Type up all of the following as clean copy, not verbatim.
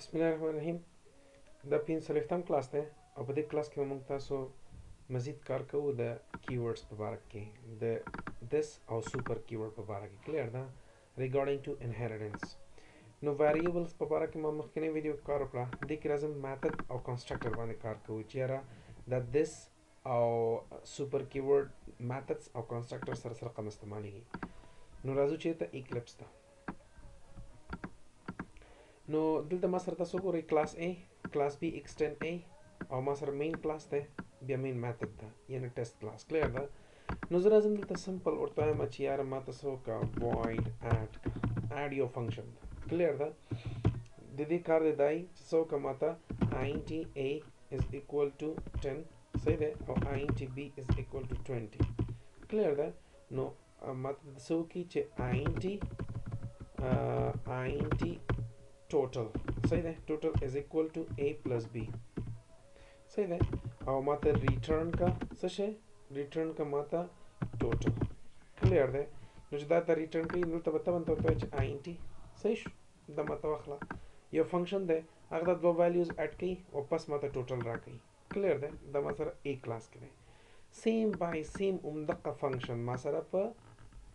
बिस्मिल्लाहिर्रहमानिर्रहीम دا 45 کلاس دی او په دې کلاس کې موږ تاسو مزید کار کوو د کیورډز په اړه کې د this او super keyword په اړه کې کلیر ده regarding to inheritance نو variables په اړه کې ما مخکینی ویډیو کار وکړه د کې راځم میثड او کنسټرکټر باندې کار کوو چې را د this او super keyword methods او کنسټرکټر سره سره کوم استعماليږي نو راځو چې ته اکلپس ته نو دلته ما سره تاسو ګورئ کلاس A class B extend A او ما سره main class ده بیا main method ده یعنی test class clear ده نو زه راځم دلته simple ورته وایم چې یار ما تاسو کا void add یو function ده clear ده د دې کار دی دای چې څو کا ماته int A is equal to 10 صحیح ده او int B is equal to 20 clear ده نو ماته څو کی چې int total صحیح ده total is equal to A plus B صحیح ده او ماته return کا څه شي return کا ماته total clear ده نو چې دا ته return کوي نو ته به ته چې int صحیح شو دا ماته واخله یو فنکشن ده هغه د دوه values اډ کوي او پس ماته total راکوي clear ده دا ما سره A کلاس کې ده same by same دغه فنکشن ما سره په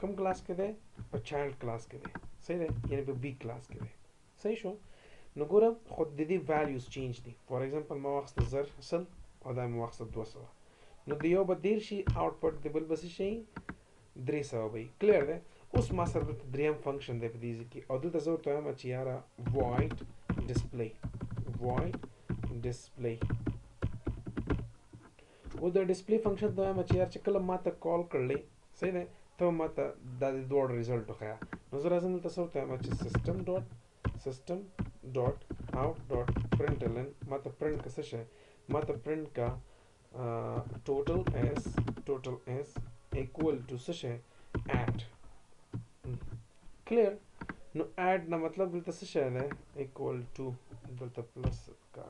کوم کلاس کې ده په child کلاس کې ده صحیح ده یعنی په B کلاس کې ده صحیح شو نو ګوره خود د دې values change دي فور ایگزامپل ما واخسته 0 او دا ما واخسته 200 نو د یو به 10 شي اوټپوټ د بل بس شي 300 وي کلیر ده اوس ما سره د دریم فنکشن دی په دې کې او دلته زه ورته وایم چې یاره void display او د display فنکشن ته وایم چې یار چې کله ما ته کال کړلې صحیح ده ته ما ته د دوړ ریزلټ وخیا نو زه راځم دلته څه ورته وایم چې system.out.println ماته print کا څه شي ماته print کا total is equal to څه شي add clear نو add نه مطلب دلته څه شي ده equal to دلته plus کا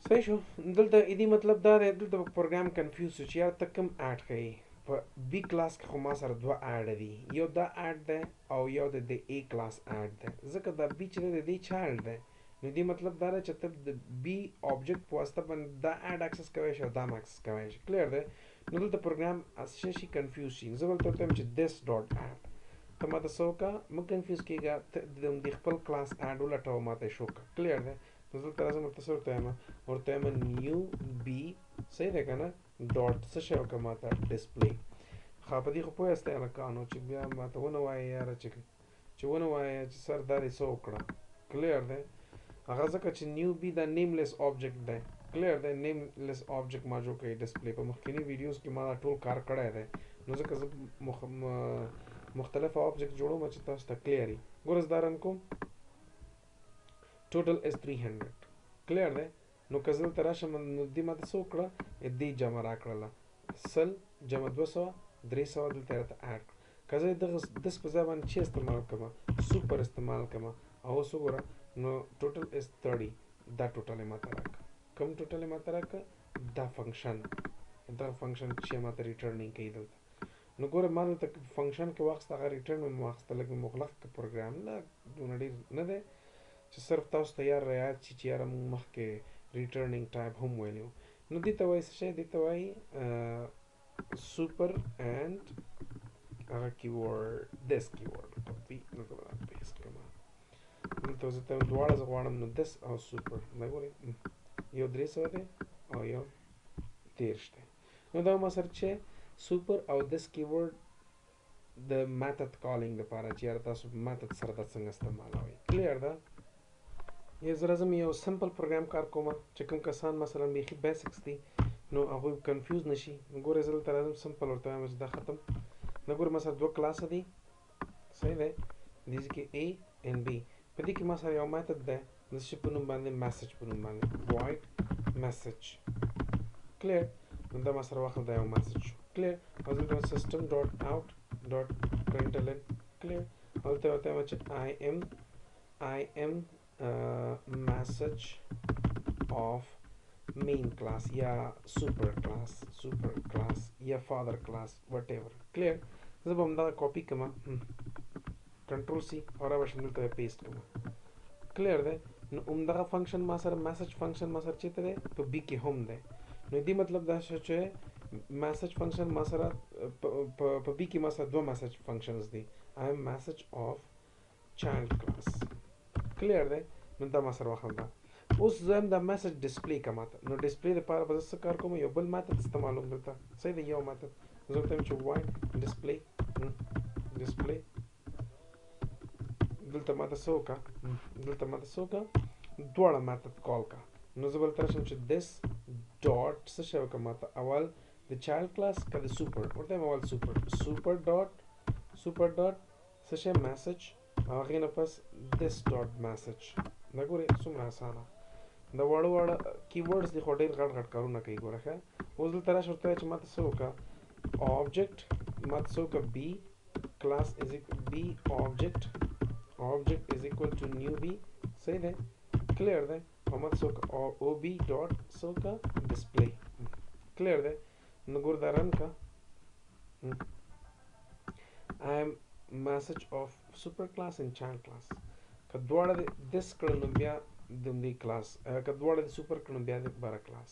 صحیح شو دلته دې مطلب دا دی دلته پروګرام کنفیوز شو چې یار ته کوم add کوي په B کلاس کې خو ما سره دوه اډ دي یو دا اډ ده او یو د A کلاس اډ ده ځکه دا B چې د دې چایلډ ده نو دې مطلب دا چې ته د B آبجیکټ په واسطه باندې دا اډ اکسس کوي شو دا اکسس کوي شي کلیر ده نو دلته پروګرام شي کنفیوز شي زه ولته ته چې this.add ته ماته څوکا م کنفیوز کیږي د خپل کلاس اډ ولټاو ماته شو کلیر ده نو دلته راځم ورته new B صحیح ده کنه ډاټ څه شی وکړه ماته ډسپلی خو په دې خو پوهیستی هلکانو چې بیا ماته ونه وایه یاره چې ونه وایه چې سر دا دې څه وکړه کلیر دی هغه ځکه چې نیو بي دا نیملیس آبجیکټ دی کلیر دی نیملیس آبجیکټ ما جوړ کړی ډسپلی په مخکینی ویډیوز کې ما دا ټول کار کړی دی نو ځکه زه مختلف آبجیکټ جوړوم چې تاسو ته کلیر وي ګوره زه دا رن کوم ټوټل از 300 کلیر دی نو که زه دلته راشم نو دې ماته څه وکړه دې جمع راکړله 100 جمع 200 300 دلته راته اډ کړه که زه دغه دس په ځای باندې چې استعمال کړم سوپر استعمال کړم او اوس وګوره نو ټوټل از 30 دا ټوټل یې ماته راکړه کوم ټوټل یې ماته راکړه دا فنکشن چې ماته ریټرنینګ کوي دلته نو ګوره ما دلته فنکشن کې واخیسته هغه ریټرن مې واخیسته لږ مې مغلق پروګرام نه دونه ډېر نه دی چې صرف تاسو ته یار رعایت شي چې یاره موږ مخکې returning type هم ویلو نو دې ته وایي څه شی دې ته وایي super and هغه keyword this keyword copy نو دا پیسټ کړم دلته زه ته دواړه زه غواړم نو this او super دا ګورئ یو 300 دی او یو 30 دی نو دا ما سره چې super او this keyword د method calling لپاره چې یاره تاسو method سره دا څنګه استعمالوئ کلیر ده یو زه راځم یو سمپل پروګرام کار کوم چې کوم کسان مثلا بیخي بیسکس دي نو هغوی کنفیوز نشي ګوره زه دلته راځم سمپل ورته وایم چې دا ختم نو ګوره ما سره دوه کلاسه دي صحیح دی دې کې A and B په دې کې ما سره یو میتھډ دی د څه په نوم باندې میسج په نوم باندې void message کلیر نو دا ما سره واخل دا یو میسج شو کلیر او دلته system.out.println کلیر او دلته ورته وایم چې I am message of main class یا super class یا father class whatever clear زه به همدغه کاپي کړم کنټرول سی او را بشم دلته پیسټ کوم کلیر ده نو همدغه فنکشن ما سره میسج فنکشن ما سره چیرته ده په بی کې هم ده نو دې مطلب دا شو چې میسج فنکشن ما سره په بی کې ما سره دوه میسج فنکشنز دي I am message of child class کلیر ده نو دا ما سره وخت ده اوس زم دا میسج ډسپلی کوم نو ډسپلی لپاره به څه کار کوم یو بل میتھډ استعمالوم دلته صحیح دی یو میتھډ زه ته چې وای ډسپلی ډسپلی دلته ماته څوکا دواړه میتھډ کال کا نو زه بل تر شم چې this dot څه شو کوم ماته اول د child class کا د super ورته اول super dot څه شي میسج هغه نه پس this dot message دا ګوره څومره اسانه دا وړ کیورډز دی خو ډېر غټ کارونه کوي ګوره ښه اوس دلته راشه ورته چې ماته څه وکړه object ماته څه وکړه b class is equal b object is equal to new b صحیح ده clear ده او ماته څه وکړه ob dot څه وکړه display clear ده نو ګوره دا رن کا I am message of super class and child class که دواړه this کړه نو بیا د دې کلاس که دواړه د سوپر کړو بیا د بار کلاس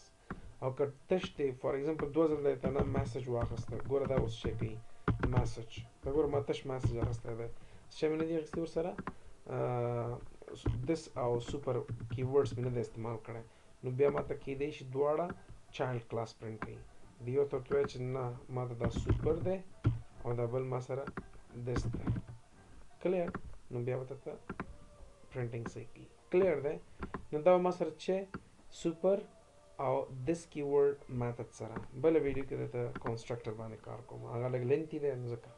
او که تش دی فار ایگزامپل 2000 ته نه میسج واخسته ګوره دا اوس شي کوي میسج دا ګوره ما تش میسج راسته ده چې مې نه دی اخستور سره this او سوپر کیورډز مې نه استعمال کړي نو بیا ما ته کې دی چې دواړه چایلډ کلاس پرنٹ کړي دیو ته توې چې نه ما ته دا سوپر ده او دا بل ما سره this ده کلیر نو بیا وته printing صحیح کی clear ده نو دا ما سره چې super او this keyword method سره بل ویډیو کې د کنسټرکټر باندې کار کوم هغه لګ لینتي ده ځکه